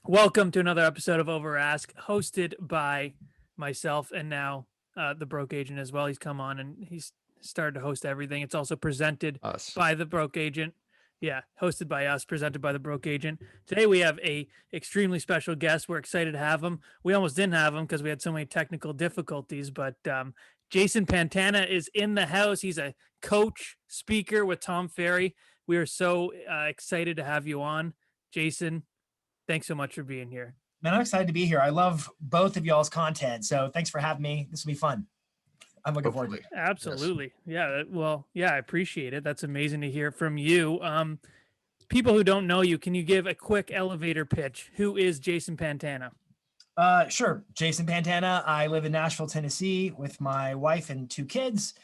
Welcome to another episode of Over Ask, hosted by myself and now the Broke Agent as well. He's come on and he's started to host everything. It's also presented Us. by the Broke Agent. Yeah, hosted by us, presented by the Broke Agent. Today we have a extremely special guest. We're excited to have him. We almost didn't have him because we had so many technical difficulties, but Jason Pantana is in the house. He's a coach, speaker with Tom Ferry. We are so excited to have you on, Jason. Thanks so much for being here. Man, I'm excited to be here. I love both of y'all's content. So thanks for having me. This will be fun. I'm looking forward to it. Absolutely. Yes. Yeah. Well, yeah, I appreciate it. That's amazing to hear from you. People who don't know you, can you give a quick elevator pitch? Who is Jason Pantana? Sure. Jason Pantana. I live in Nashville, Tennessee with my wife and two kids.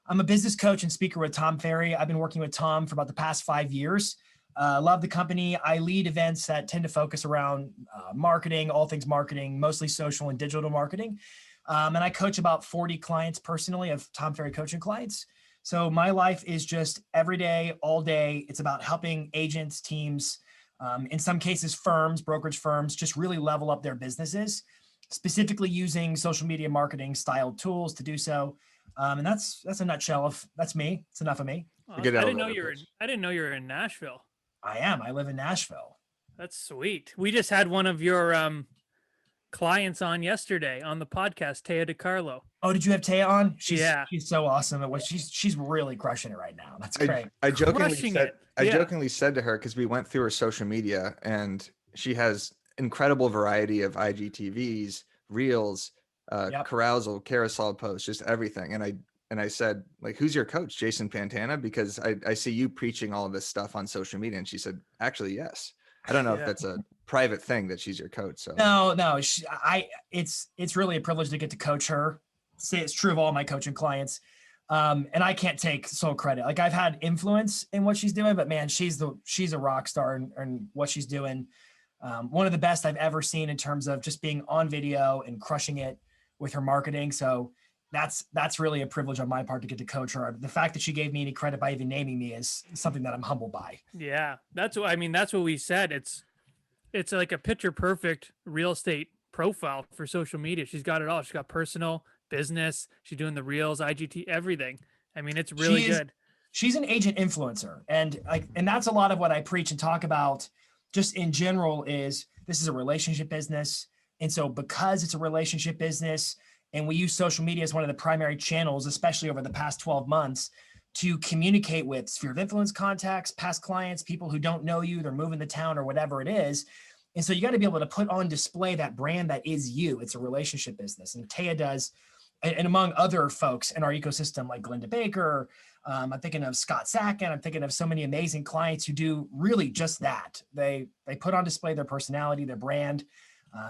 I'm a business coach and speaker with Tom Ferry. I've been working with Tom for about the past 5 years. Love the company. I lead events that tend to focus around marketing, all things marketing, mostly social and digital marketing. And I coach about 40 clients personally of Tom Ferry coaching clients. So my life is just every day, all day. It's about helping agents, teams, in some cases, firms, brokerage firms, just really level up their businesses, specifically using social media marketing style tools to do so. And that's a nutshell of that's me. It's enough of me. I didn't know you were in Nashville. I am. I live in Nashville. That's sweet. We just had one of your clients on yesterday on the podcast, Taya DeCarlo. Oh, did you have Taya on? She's so awesome at what she's really crushing it right now. That's great. I jokingly said to her, because we went through her social media and she has incredible variety of IGTVs, reels, carousel, carousel posts, just everything. And I said, like, who's your coach, Jason Pantana? Because I see you preaching all of this stuff on social media. And she said, actually, yes. I don't know if that's a private thing that she's your coach. So no, it's really a privilege to get to coach her. It's true of all my coaching clients. And I can't take sole credit. Like, I've had influence in what she's doing, but man, she's a rock star in what she's doing. One of the best I've ever seen in terms of just being on video and crushing it with her marketing. So that's really a privilege on my part to get to coach her. The fact that she gave me any credit by even naming me is something that I'm humbled by. Yeah, that's what we said. It's like a picture perfect real estate profile for social media. She's got it all. She's got personal, business. She's doing the reels, IGT, everything. I mean, it's really good. She's an agent influencer, and that's a lot of what I preach and talk about. Just in general, is this is a relationship business, and so because it's a relationship business. And we use social media as one of the primary channels, especially over the past 12 months, to communicate with sphere of influence contacts, past clients, people who don't know you, they're moving to town or whatever it is. And so you got to be able to put on display that brand that is you. It's a relationship business. And Taya does, and among other folks in our ecosystem, like Glenda Baker, I'm thinking of Scott Sacken. I'm thinking of so many amazing clients who do really just that. They put on display their personality, their brand.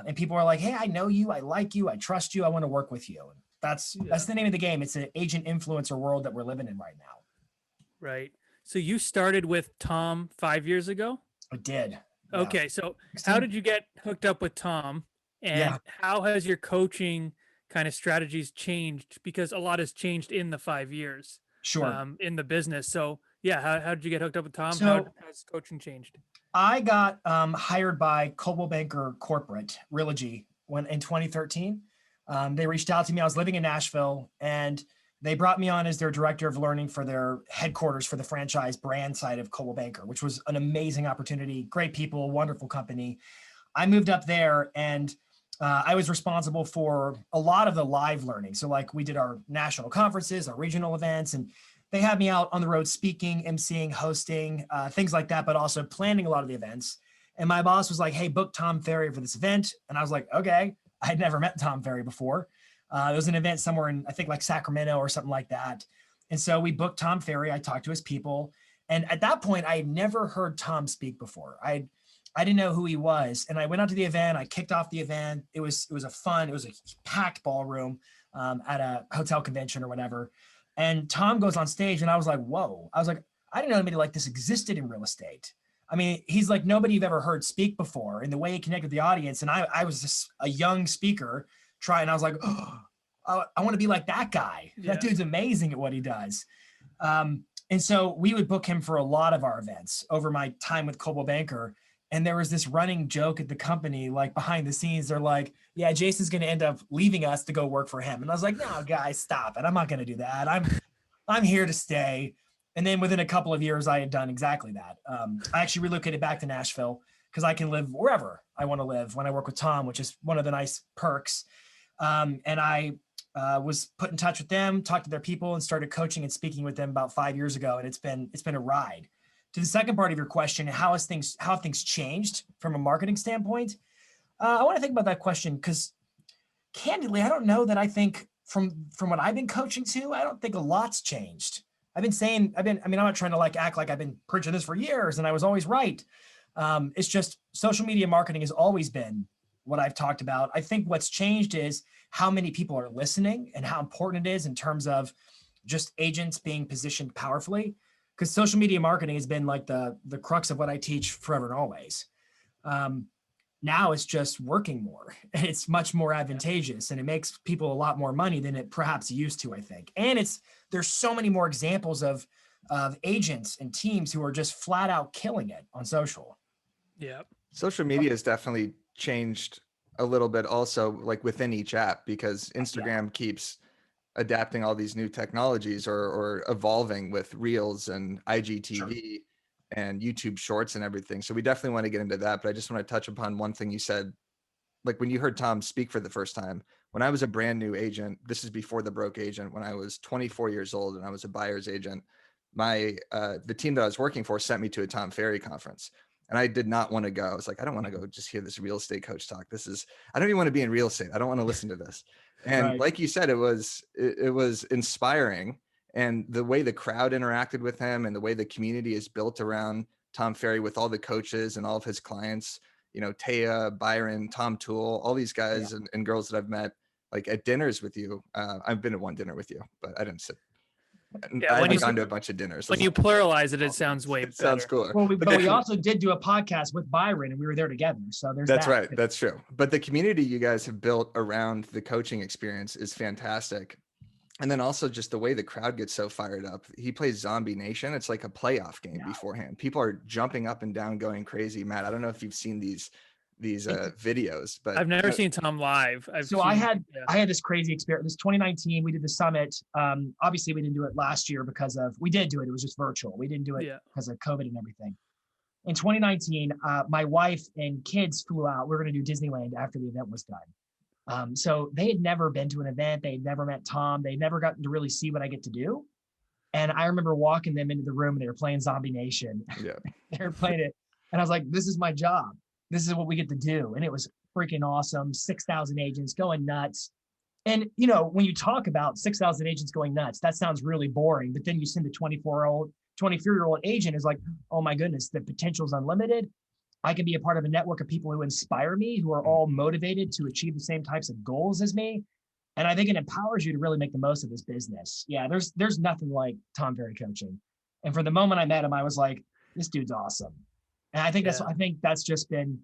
And people are like, hey, I know you, I like you, I trust you, I want to work with you. And that's the name of the game. It's an agent influencer world that we're living in right now. Right. So you started with Tom 5 years ago? I did. Yeah. Okay. So how did you get hooked up with Tom? And how has your coaching kind of strategies changed? Because a lot has changed in the 5 years. Sure. In the business. So how did you get hooked up with Tom? So, how has coaching changed? I got hired by Coldwell Banker Corporate, Realogy, in 2013. They reached out to me. I was living in Nashville, and they brought me on as their director of learning for their headquarters for the franchise brand side of Coldwell Banker, which was an amazing opportunity. Great people, wonderful company. I moved up there, and I was responsible for a lot of the live learning. So like we did our national conferences, our regional events, and they had me out on the road speaking, emceeing, hosting, things like that, but also planning a lot of the events. And my boss was like, hey, book Tom Ferry for this event. And I was like, okay. I had never met Tom Ferry before. It was an event somewhere in, I think, like Sacramento or something like that. And so we booked Tom Ferry. I talked to his people. And at that point, I had never heard Tom speak before. I didn't know who he was. And I went out to the event. I kicked off the event. It was a packed ballroom at a hotel convention or whatever. And Tom goes on stage, and I was like, whoa. I was like, I didn't know anybody like this existed in real estate. I mean, he's like nobody you've ever heard speak before, and the way he connected with the audience. And I was just a young speaker and I was like, oh, I want to be like that guy. Yeah. That dude's amazing at what he does. And so we would book him for a lot of our events over my time with Coldwell Banker. And there was this running joke at the company, like behind the scenes, they're like, yeah, Jason's going to end up leaving us to go work for him. And I was like, no, guys, stop it. I'm not going to do that. I'm here to stay. And then within a couple of years, I had done exactly that. I actually relocated back to Nashville because I can live wherever I want to live when I work with Tom, which is one of the nice perks. And I was put in touch with them, talked to their people, and started coaching and speaking with them about 5 years ago. And it's been a ride. To the second part of your question, how have things changed from a marketing standpoint? I want to think about that question because candidly, I don't know that I think from what I've been coaching to, I don't think a lot's changed. I'm not trying to act like I've been preaching this for years and I was always right. It's just social media marketing has always been what I've talked about. I think what's changed is how many people are listening and how important it is in terms of just agents being positioned powerfully. Because social media marketing has been like the crux of what I teach forever and always. Now it's just working more. It's much more advantageous and it makes people a lot more money than it perhaps used to, I think. And there's so many more examples of agents and teams who are just flat out killing it on social. Yeah. Social media has definitely changed a little bit also, like within each app, because Instagram keeps adapting all these new technologies or evolving with Reels and IGTV and YouTube Shorts and everything. So we definitely want to get into that. But I just want to touch upon one thing you said. Like when you heard Tom speak for the first time, when I was a brand new agent, this is before the broke agent, when I was 24 years old and I was a buyer's agent, the team that I was working for sent me to a Tom Ferry conference. And I did not want to go. I was like, I don't want to go just hear this real estate coach talk. I don't even want to be in real estate. I don't want to listen to this. And like you said, it was inspiring. And the way the crowd interacted with him and the way the community is built around Tom Ferry with all the coaches and all of his clients, Taya, Byron, Tom Toole, all these guys and girls that I've met like at dinners with you. I've been at one dinner with you, but I didn't sit. Yeah, I haven't gone to a bunch of dinners. When you pluralize it, it sounds way better. Sounds cooler. Well, but we also did do a podcast with Byron and we were there together. So that's right. That's true. But the community you guys have built around the coaching experience is fantastic. And then also just the way the crowd gets so fired up. He plays Zombie Nation. It's like a playoff game beforehand. People are jumping up and down, going crazy. Matt, I don't know if you've seen these videos, but I've never seen Tom live. I had this crazy experience. This 2019, we did the summit. Obviously we didn't do it last year we did do it. It was just virtual. We didn't do it because of COVID and everything. In 2019, my wife and kids flew out. We were going to do Disneyland after the event was done. So they had never been to an event. They had never met Tom. They'd never gotten to really see what I get to do. And I remember walking them into the room and they were playing Zombie Nation. Yeah. They were playing it. And I was like, this is my job. This is what we get to do. And it was freaking awesome. 6,000 agents going nuts. And, when you talk about 6,000 agents going nuts, that sounds really boring. But then you send the 24-year-old agent is like, oh my goodness, the potential is unlimited. I can be a part of a network of people who inspire me, who are all motivated to achieve the same types of goals as me. And I think it empowers you to really make the most of this business. Yeah, there's nothing like Tom Ferry coaching. And from the moment I met him, I was like, this dude's awesome. And I think that's just been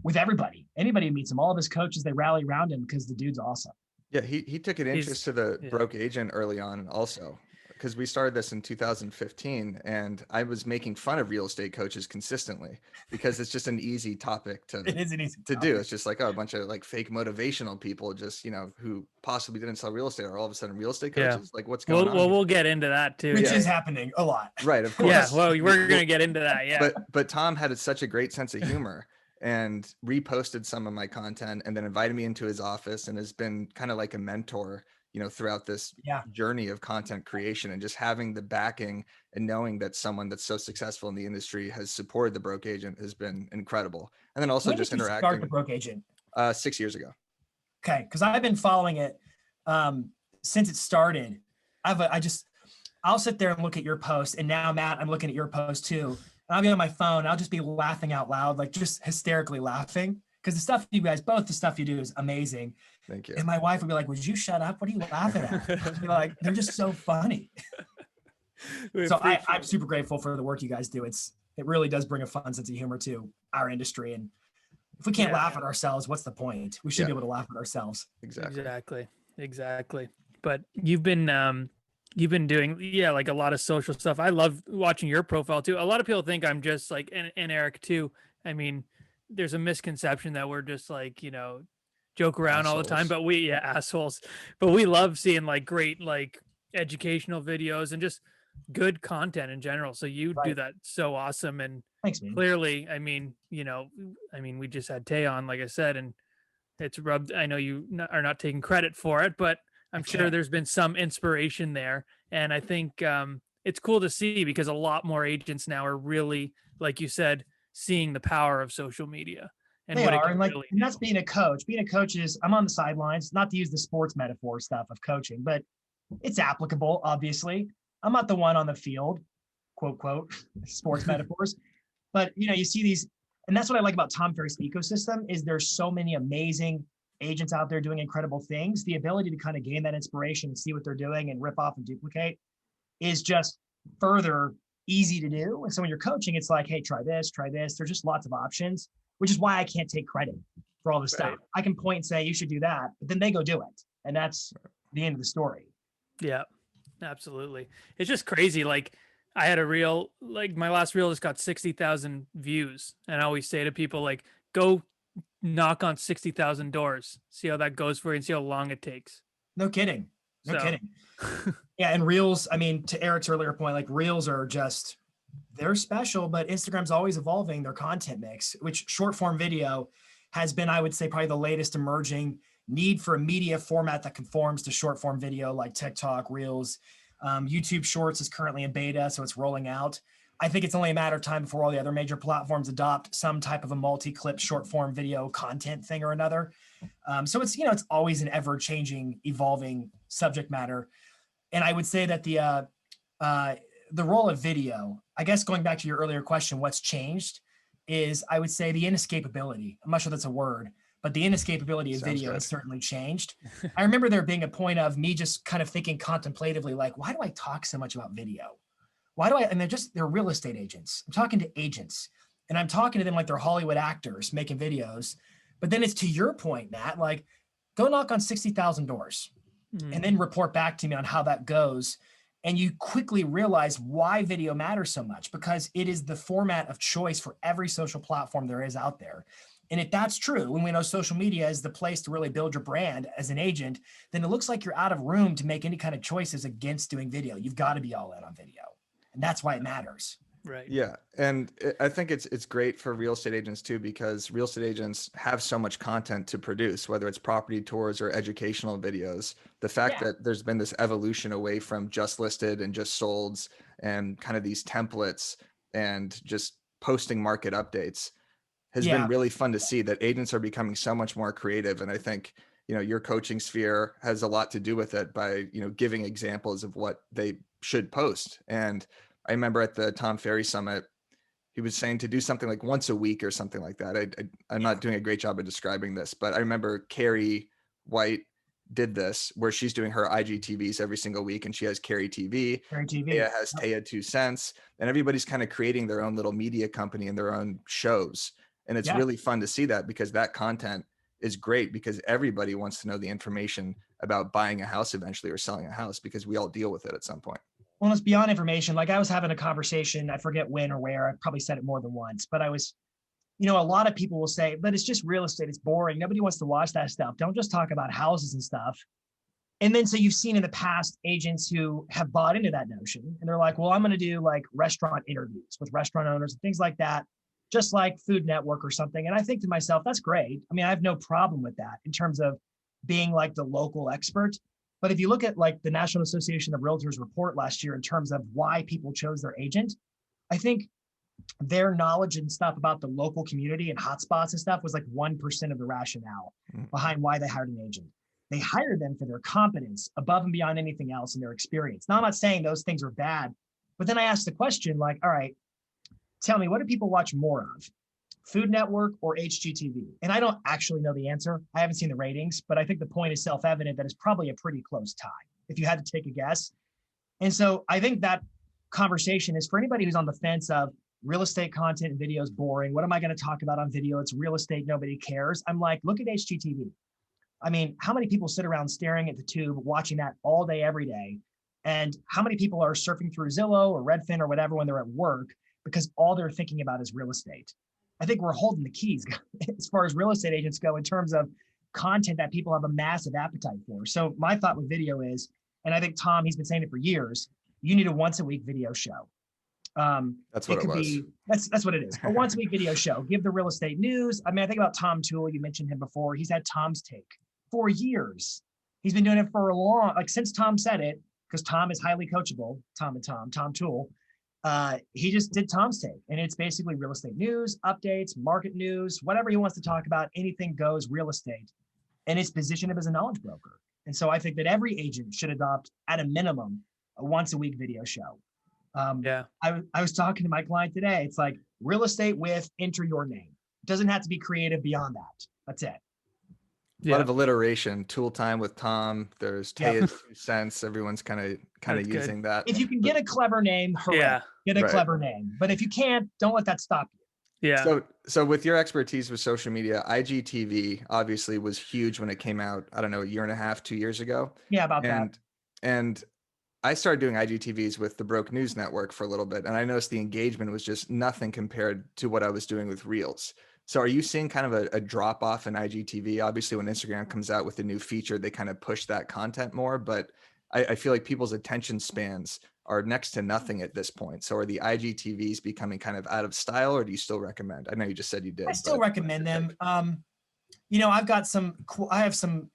with everybody. Anybody who meets him, all of his coaches, they rally around him because the dude's awesome. Yeah, he took an interest to the broke agent early on also, because we started this in 2015 and I was making fun of real estate coaches consistently because it's just an easy topic to do. It's just like a bunch of like fake motivational people just, who possibly didn't sell real estate are all of a sudden real estate coaches. Like what's going on? Well, we'll get into that too. Which is happening a lot. Right, of course. Yeah, well, we're going to get into that, yeah. But Tom had such a great sense of humor and reposted some of my content and then invited me into his office and has been kind of like a mentor throughout this journey of content creation, and just having the backing and knowing that someone that's so successful in the industry has supported the broke agent has been incredible. And then also just interacting. Start the broke agent 6 years ago. Okay, because I've been following it since it started. I'll sit there and look at your post, and now Matt, I'm looking at your post too. And I'll be on my phone. I'll just be laughing out loud, like just hysterically laughing, because the stuff you do is amazing. Thank you. And my wife would be like, would you shut up? What are you laughing at? I'd be like, they're just so funny. So I'm super grateful for the work you guys do. It really does bring a fun sense of humor to our industry. And if we can't laugh at ourselves, what's the point? We should be able to laugh at ourselves. Exactly. But you've been You've been doing, yeah, like a lot of social stuff. I love watching your profile too. A lot of people think I'm just like, and Eric too. I mean, there's a misconception that we're just like, joke around all the time, Assholes. but yeah, assholes. But we love seeing like great, like educational videos and just good content in general. So you do Right. that so awesome. And Thanks, man. clearly, we just had Tay on, like I said, and it's rubbed. I know you are not taking credit for it, but I'm sure there's been some inspiration there. And I think it's cool to see because a lot more agents now are really, like you said, seeing the power of social media and They what it are. can And like, really and do. that's being a coach. Being a coach is, I'm on the sidelines, not to use the sports metaphor stuff of coaching, but it's applicable, obviously. I'm not the one on the field, quote, quote, sports metaphors. But, you see these, and that's what I like about Tom Ferry's ecosystem is there's so many amazing agents out there doing incredible things. The ability to kind of gain that inspiration and see what they're doing and rip off and duplicate is just further easy to do. And so when you're coaching, it's like, hey, try this, try this. There's just lots of options, which is why I can't take credit for all this stuff. Right. I can point and say, you should do that, but then they go do it. And that's the end of the story. Yeah, absolutely. It's just crazy. Like I had a reel, like my last reel just got 60,000 views. And I always say to people, like, go knock on 60,000 doors, see how that goes for you and see how long it takes. No kidding. No So, kidding. Yeah. And reels, I mean, to Eric's earlier point, like reels are just, they're special, but Instagram's always evolving their content mix, which short form video has been, I would say, probably the latest emerging need for a media format that conforms to short form video like TikTok, Reels. YouTube Shorts is currently in beta, so it's rolling out. I think it's only a matter of time before all the other major platforms adopt some type of a multi-clip short form video content thing or another. So it's always an ever changing, evolving subject matter. And I would say that the role of video, I guess going back to your earlier question, what's changed is I would say the inescapability. I'm not sure that's a word, but the inescapability of video has certainly changed. I remember there being a point of me just kind of thinking contemplatively, like, why do I talk so much about video? Why do I, and they're real estate agents. I'm talking to agents and I'm talking to them like they're Hollywood actors making videos. But then it's to your point, Matt, like go knock on 60,000 doors and then report back to me on how that goes. And you quickly realize why video matters so much because it is the format of choice for every social platform there is out there. And if that's true, when we know social media is the place to really build your brand as an agent, then it looks like you're out of room to make any kind of choices against doing video. You've got to be all in on video. And that's why it matters. right. Yeah. And I think it's great for real estate agents too, because real estate agents have so much content to produce, whether it's property tours or educational videos. The fact that there's been this evolution away from just listed and just solds and kind of these templates and just posting market updates has been really fun to see that agents are becoming so much more creative. And I think, your coaching sphere has a lot to do with it by, giving examples of what they should post. And I remember at the Tom Ferry Summit, he was saying to do something like once a week or something like that. I'm not doing a great job of describing this, but I remember Carrie White did this where she's doing her IGTVs every single week and she has Carrie TV. Taya has Taya 2 Cents, and everybody's kind of creating their own little media company and their own shows. And it's really fun to see that because that content is great because everybody wants to know the information about buying a house eventually or selling a house because we all deal with it at some point. Well, it's beyond information. Like I was having a conversation, I forget when or where, I probably said it more than once, but I was, a lot of people will say, but it's just real estate. It's boring. Nobody wants to watch that stuff. Don't just talk about houses and stuff. And then so you've seen in the past agents who have bought into that notion and they're like, well, I'm going to do like restaurant interviews with restaurant owners and things like that, just like Food Network or something. And I think to myself, that's great. I mean, I have no problem with that in terms of being like the local expert. But if you look at like the National Association of Realtors report last year in terms of why people chose their agent, I think their knowledge and stuff about the local community and hotspots and stuff was like 1% of the rationale behind why they hired an agent. They hired them for their competence above and beyond anything else in their experience. Now, I'm not saying those things are bad, but then I asked the question like, all right, tell me, what do people watch more of? Food Network or HGTV? And I don't actually know the answer. I haven't seen the ratings, but I think the point is self-evident that it's probably a pretty close tie if you had to take a guess. And so I think that conversation is for anybody who's on the fence of real estate content and video is boring. What am I going to talk about on video? It's real estate. Nobody cares. I'm like, look at HGTV. I mean, how many people sit around staring at the tube, watching that all day, every day? And how many people are surfing through Zillow or Redfin or whatever when they're at work because all they're thinking about is real estate? I think we're holding the keys as far as real estate agents go in terms of content that people have a massive appetite for. So my thought with video is, and I think Tom, he's been saying it for years, you need a once a week video show. That's what it was. That's what it is. A once a week video show. Give the real estate news. I mean, I think about Tom Toole. You mentioned him before. He's had Tom's Take for years. He's been doing it for a long, like since Tom said it, because Tom is highly coachable. Tom Toole. He just did Tom's Take, and it's basically real estate news, updates, market news, whatever he wants to talk about. Anything goes real estate, and it's positioned him as a knowledge broker. And so I think that every agent should adopt, at a minimum, a once a week video show. I was talking to my client today. It's like real estate with enter your name. It doesn't have to be creative beyond that. That's it. A lot of alliteration. Tool time with Tom. There's Taya's 2 cents. Everyone's kind of using that. If you can get a clever name, hooray. Get a clever name. But if you can't, don't let that stop you. Yeah. So with your expertise with social media, IGTV obviously was huge when it came out. I don't know, a year and a half, 2 years ago. Yeah, about that. And I started doing IGTVs with the Broke News Network for a little bit, and I noticed the engagement was just nothing compared to what I was doing with Reels. So are you seeing kind of a drop off in IGTV? Obviously, when Instagram comes out with a new feature, they kind of push that content more, but I feel like people's attention spans are next to nothing at this point. So are the IGTVs becoming kind of out of style, or do you still recommend? I know you just said you did. I still recommend them. You know, I have some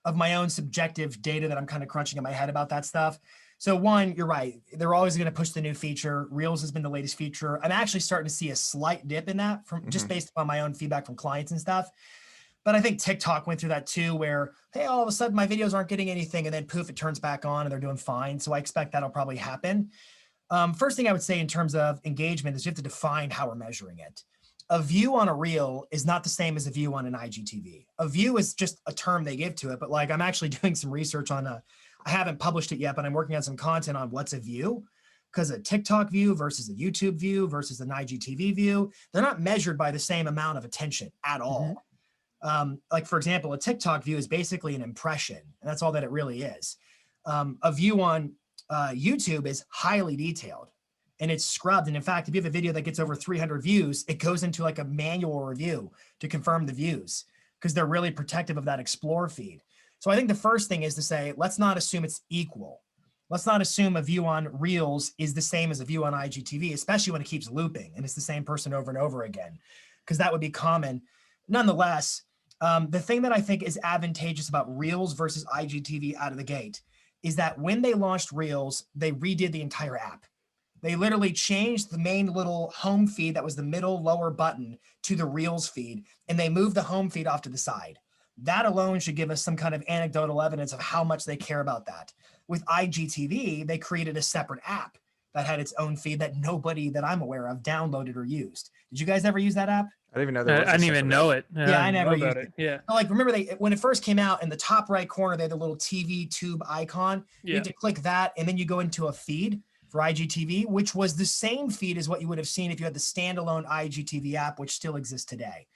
of my own subjective data that I'm kind of crunching in my head about that stuff. So one, you're right. They're always going to push the new feature. Reels has been the latest feature. I'm actually starting to see a slight dip in that from just based on my own feedback from clients and stuff. But I think TikTok went through that too, where, hey, all of a sudden my videos aren't getting anything. And then poof, it turns back on and they're doing fine. So I expect that'll probably happen. First thing I would say in terms of engagement is you have to define how we're measuring it. A view on a reel is not the same as a view on an IGTV. A view is just a term they give to it. But like, I'm actually doing some research on I haven't published it yet, but I'm working on some content on what's a view, because a TikTok view versus a YouTube view versus an IGTV view, they're not measured by the same amount of attention at all. Like for example, a TikTok view is basically an impression, and that's all that it really is. A view on YouTube is highly detailed and it's scrubbed. And in fact, if you have a video that gets over 300 views, it goes into like a manual review to confirm the views because they're really protective of that Explore feed. So I think the first thing is to say, let's not assume it's equal. Let's not assume a view on Reels is the same as a view on IGTV, especially when it keeps looping and it's the same person over and over again, because that would be common. Nonetheless, the thing that I think is advantageous about Reels versus IGTV out of the gate is that when they launched Reels, they redid the entire app. They literally changed the main little home feed that was the middle lower button to the Reels feed, and they moved the home feed off to the side. That alone should give us some kind of anecdotal evidence of how much they care about that. With IGTV, they created a separate app that had its own feed that nobody that I'm aware of downloaded or used. Did you guys ever use that app? I didn't even know that. I didn't even know it. Yeah, I never used it. Yeah. Like, remember when it first came out, in the top right corner, they had the little TV tube icon. You had to click that, and then you go into a feed for IGTV, which was the same feed as what you would have seen if you had the standalone IGTV app, which still exists today.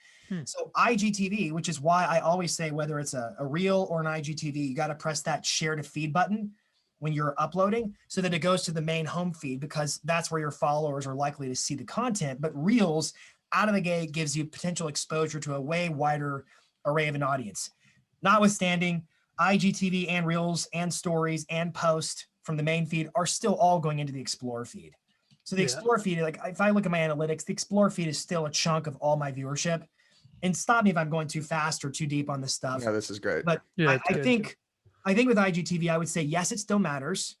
So IGTV, which is why I always say whether it's a reel or an IGTV, you got to press that share to feed button when you're uploading so that it goes to the main home feed, because that's where your followers are likely to see the content. But Reels out of the gate gives you potential exposure to a way wider array of an audience. Notwithstanding, IGTV and Reels and Stories and Post from the main feed are still all going into the Explore feed. So the Explore feed, like if I look at my analytics, the Explore feed is still a chunk of all my viewership. And stop me if I'm going too fast or too deep on this stuff. Yeah, this is great. But I think with IGTV, I would say, yes, it still matters.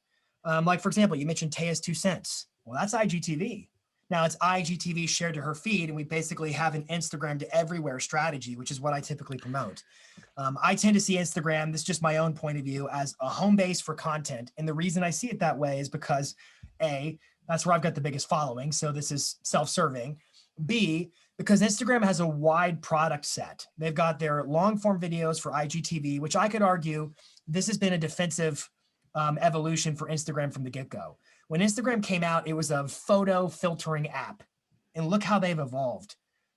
Like, for example, you mentioned Taya's 2 cents. Well, that's IGTV. Now it's IGTV shared to her feed, and we basically have an Instagram to everywhere strategy, which is what I typically promote. I tend to see Instagram, this is just my own point of view, as a home base for content. And the reason I see it that way is because A, that's where I've got the biggest following. So this is self-serving. B, because Instagram has a wide product set. They've got their long form videos for IGTV, which I could argue this has been a defensive evolution for Instagram from the get-go. When Instagram came out, it was a photo filtering app. And look how they've evolved.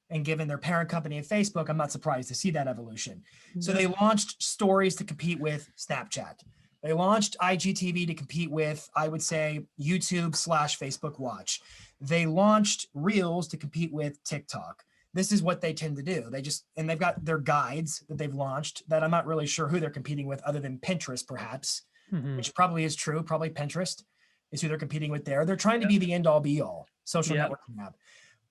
And given their parent company of Facebook, I'm not surprised to see that evolution. So they launched Stories to compete with Snapchat. They launched IGTV to compete with, I would say, YouTube/Facebook Watch. They launched Reels to compete with TikTok. This is what they tend to do. They've got their guides that they've launched that I'm not really sure who they're competing with other than Pinterest, perhaps, which probably is true. Probably Pinterest is who they're competing with there. They're trying to be the end all be all social networking app.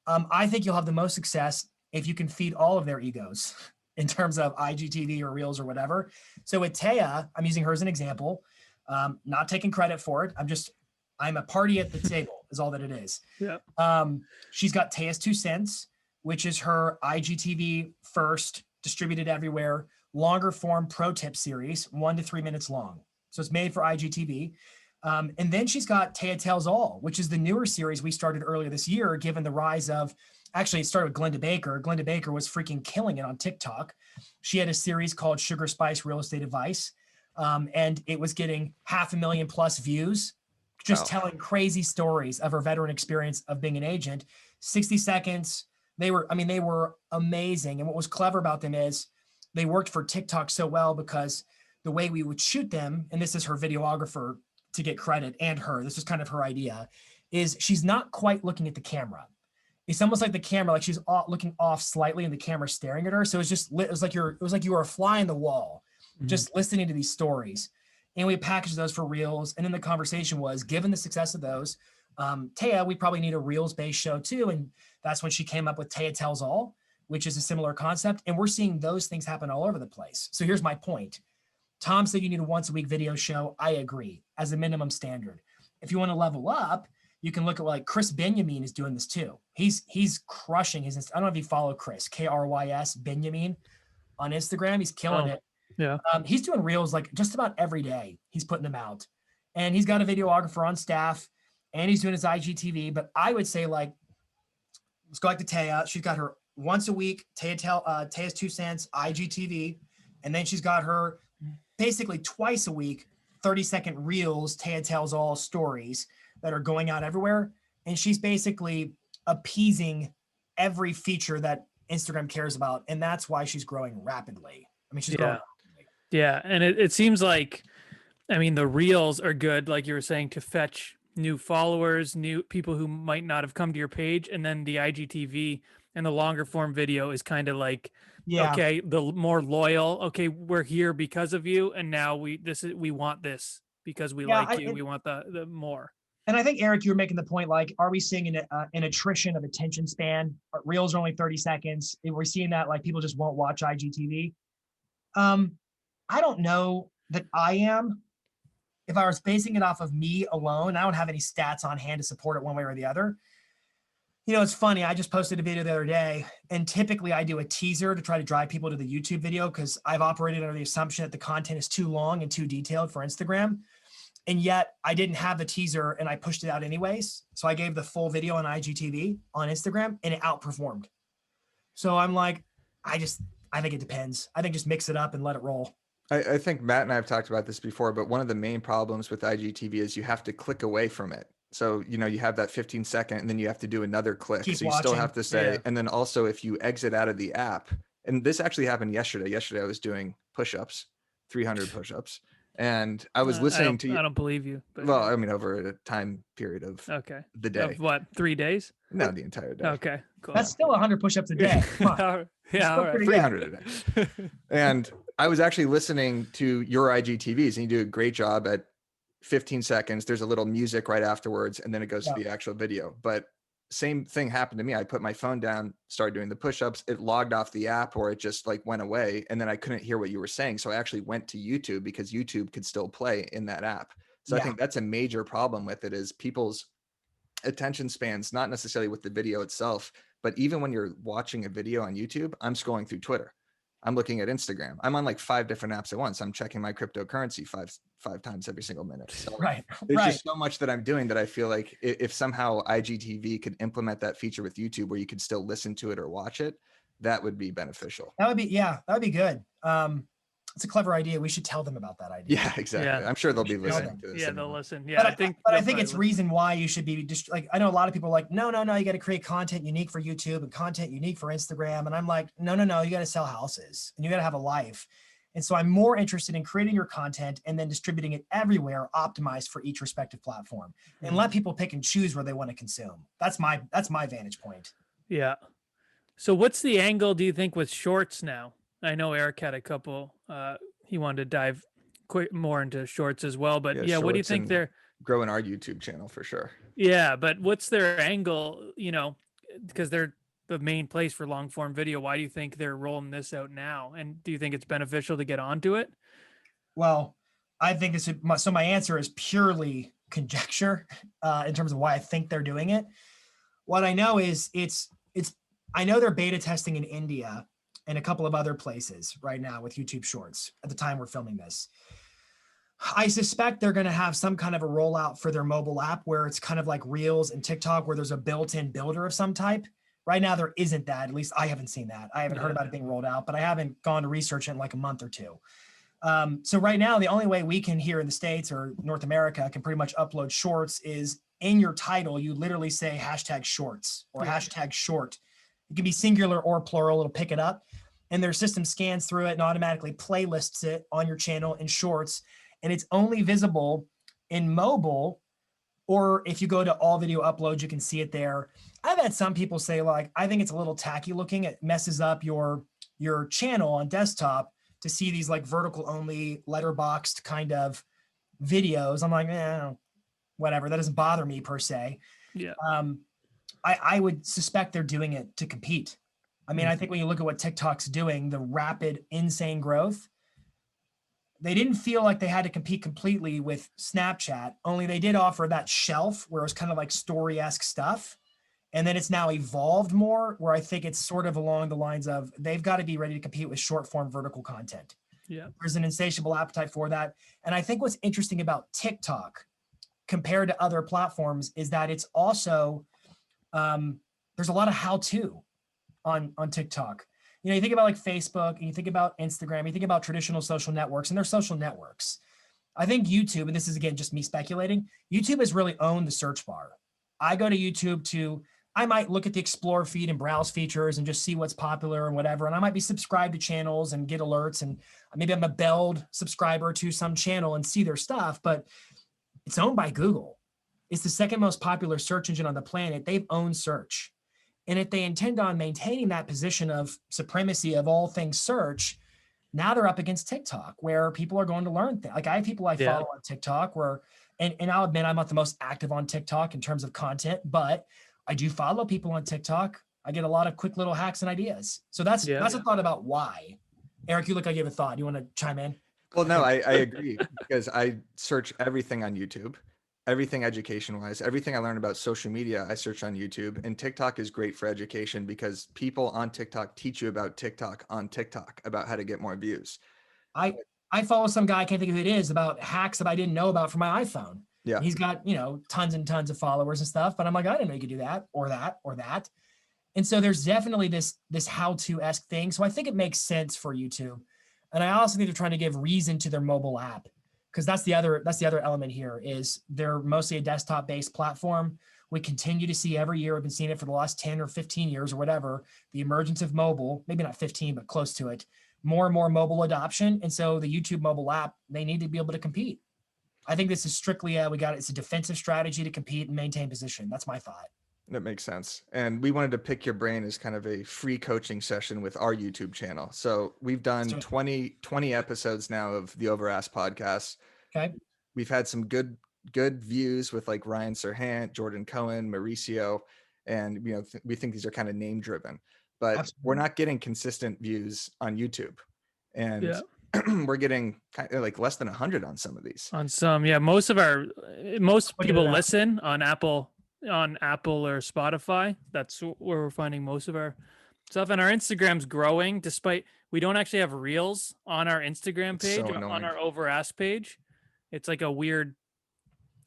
I think you'll have the most success if you can feed all of their egos in terms of IGTV or Reels or whatever. So with Taya, I'm using her as an example, not taking credit for it. I'm a party at the table is all that it is. Yeah. She's got Taya's 2 cents, which is her IGTV first, distributed everywhere, longer form pro tip series, 1 to 3 minutes long. So it's made for IGTV. And then she's got Taya Tells All, which is the newer series we started earlier this year, given the rise of, actually it started with Glenda Baker. Glenda Baker was freaking killing it on TikTok. She had a series called Sugar Spice Real Estate Advice. And it was getting 500,000+ views, just telling crazy stories of her veteran experience of being an agent. 60 seconds. They were amazing. And what was clever about them is they worked for TikTok so well because the way we would shoot them, and this is her videographer to get credit, and this was kind of her idea, is she's not quite looking at the camera. It's almost like the camera, like she's looking off slightly and the camera's staring at her. So it was like you were a fly on the wall, just listening to these stories. And we packaged those for Reels. And then the conversation was, given the success of those, Taya, we probably need a Reels-based show too. And that's when she came up with Taya Tells All, which is a similar concept. And we're seeing those things happen all over the place. So here's my point. Tom said you need a once-a-week video show. I agree, as a minimum standard. If you want to level up, you can look at like Chris Benjamin is doing this too. He's crushing his. I don't know if you follow Chris, Krys Benjamin on Instagram. He's killing it. Yeah. He's doing Reels like just about every day. He's putting them out, and he's got a videographer on staff, and he's doing his IGTV. But I would say, like, let's go back to Taya. She's got her once a week Taya's 2 cents IGTV, and then she's got her basically twice a week 30-second Reels Taya Tells All stories that are going out everywhere. And she's basically appeasing every feature that Instagram cares about. And that's why she's growing rapidly. I mean, she's growing rapidly. Yeah. And it seems like, I mean, the Reels are good, like you were saying, to fetch new followers, new people who might not have come to your page. And then the IGTV and the longer form video is kind of like, okay, the more loyal, okay, we're here because of you. And now we want this because we like you. We want the more. And I think, Eric, you were making the point, like, are we seeing an attrition of attention span? Reels are only 30 seconds. We're seeing that, like, people just won't watch IGTV. I don't know that I am. If I was basing it off of me alone, I don't have any stats on hand to support it one way or the other. You know, it's funny. I just posted a video the other day, and typically I do a teaser to try to drive people to the YouTube video because I've operated under the assumption that the content is too long and too detailed for Instagram. And yet I didn't have the teaser and I pushed it out anyways. So I gave the full video on IGTV on Instagram and it outperformed. So I'm like, I think it depends. I think just mix it up and let it roll. I think Matt and I have talked about this before, but one of the main problems with IGTV is you have to click away from it. So, you know, you have that 15-second and then you have to do another click. Keep so you watching. Still have to say, and then also if you exit out of the app, and this actually happened yesterday. Yesterday I was doing push-ups, 300 push-ups. And I was listening to you. I don't believe you. But well, I mean, over a time period of the day. Of what, 3 days? No, the entire day. Okay, cool. That's still 100 push-ups a day. Yeah, all right. 300 a day. And I was actually listening to your IGTVs, and you do a great job at 15 seconds. There's a little music right afterwards, and then it goes to the actual video. But same thing happened to me. I put my phone down, started doing the push-ups. It logged off the app, or it just like went away. And then I couldn't hear what you were saying. So I actually went to YouTube because YouTube could still play in that app. So I think that's a major problem with it, is people's attention spans, not necessarily with the video itself, but even when you're watching a video on YouTube, I'm scrolling through Twitter. I'm looking at Instagram. I'm on like 5 different apps at once. I'm checking my cryptocurrency five times every single minute. So there's just so much that I'm doing that I feel like if somehow IGTV could implement that feature with YouTube where you could still listen to it or watch it, that would be beneficial. That would be good. It's a clever idea. We should tell them about that idea. Yeah, exactly. Yeah. I'm sure they'll be listening to this. Yeah, they'll listen. Yeah, but I think it's reason why you should be just like, I know a lot of people are like, no, you got to create content unique for YouTube and content unique for Instagram. And I'm like, no, you got to sell houses and you got to have a life. And so I'm more interested in creating your content and then distributing it everywhere, optimized for each respective platform, and let people pick and choose where they want to consume. That's my vantage point. Yeah. So what's the angle, do you think, with shorts now? I know Eric had a couple, he wanted to dive more into shorts as well, but yeah, what do you think they're growing our YouTube channel for sure? Yeah, but what's their angle, because they're the main place for long form video. Why do you think they're rolling this out now? And do you think it's beneficial to get onto it? Well, I think so my answer is purely conjecture in terms of why I think they're doing it. What I know is I know they're beta testing in India and a couple of other places right now with YouTube Shorts at the time we're filming this. I suspect they're going to have some kind of a rollout for their mobile app where it's kind of like Reels and TikTok, where there's a built-in builder of some type. Right now, there isn't that. At least I haven't seen that. I haven't heard about it being rolled out, but I haven't gone to research it in like a month or two. So right now, the only way we can here in the States or North America can pretty much upload shorts is in your title, you literally say hashtag shorts or hashtag short. It can be singular or plural. It'll pick it up. And their system scans through it and automatically playlists it on your channel in shorts. And it's only visible in mobile, or if you go to all video uploads, you can see it there. I've had some people say, like, I think it's a little tacky looking. It messes up your channel on desktop to see these like vertical only letterboxed kind of videos. I'm like, whatever. That doesn't bother me per se. Yeah. I would suspect they're doing it to compete. I mean, I think when you look at what TikTok's doing, the rapid, insane growth, they didn't feel like they had to compete completely with Snapchat, only they did offer that shelf where it was kind of like story-esque stuff. And then it's now evolved more, where I think it's sort of along the lines of they've got to be ready to compete with short form vertical content. Yeah. There's an insatiable appetite for that. And I think what's interesting about TikTok compared to other platforms is that it's also, there's a lot of how-to on TikTok. You think about like Facebook and you think about Instagram, you think about traditional social networks, and they're social networks. I think YouTube, and this is again just me speculating, YouTube has really owned the search bar. I go to YouTube I might look at the explore feed and browse features and just see what's popular and whatever. And I might be subscribed to channels and get alerts. And maybe I'm a belled subscriber to some channel and see their stuff, but it's owned by Google. It's the second most popular search engine on the planet. They've owned search. And if they intend on maintaining that position of supremacy of all things search, now they're up against TikTok, where people are going to learn things. Like I have people I follow on TikTok where, and I'll admit I'm not the most active on TikTok in terms of content, but I do follow people on TikTok. I get a lot of quick little hacks and ideas. So that's a thought about why. Eric, you look like you have a thought. You want to chime in? Well, no, I agree, because I search everything on YouTube, everything education-wise, everything I learn about social media, I search on YouTube. And TikTok is great for education because people on TikTok teach you about TikTok on TikTok, about how to get more views. I follow some guy, I can't think of who it is, about hacks that I didn't know about for my iPhone. Yeah. And he's got, tons and tons of followers and stuff, but I'm like, I didn't know you could do that or that or that. And so there's definitely this how-to-esque thing. So I think it makes sense for YouTube. And I also think they're trying to give reason to their mobile app, because that's the other element here is they're mostly a desktop-based platform. We continue to see every year, we've been seeing it for the last 10 or 15 years or whatever, the emergence of mobile, maybe not 15, but close to it, more and more mobile adoption. And so the YouTube mobile app, they need to be able to compete. I think this is strictly, it's a defensive strategy to compete and maintain position. That's my thought. That makes sense. And we wanted to pick your brain as kind of a free coaching session with our YouTube channel. So we've done 20 episodes now of the Overask podcast. Okay. We've had some good views with like Ryan Serhant, Jordan Cohen, Mauricio. And, we think these are kind of name driven, but Absolutely. We're not getting consistent views on YouTube. And we're getting kind of like less than 100 on some of these. On some, yeah. Most people listen on Apple or Spotify. That's where we're finding most of our stuff. And our Instagram's growing, despite we don't actually have reels on our Instagram page, on our Overask page. It's like a weird.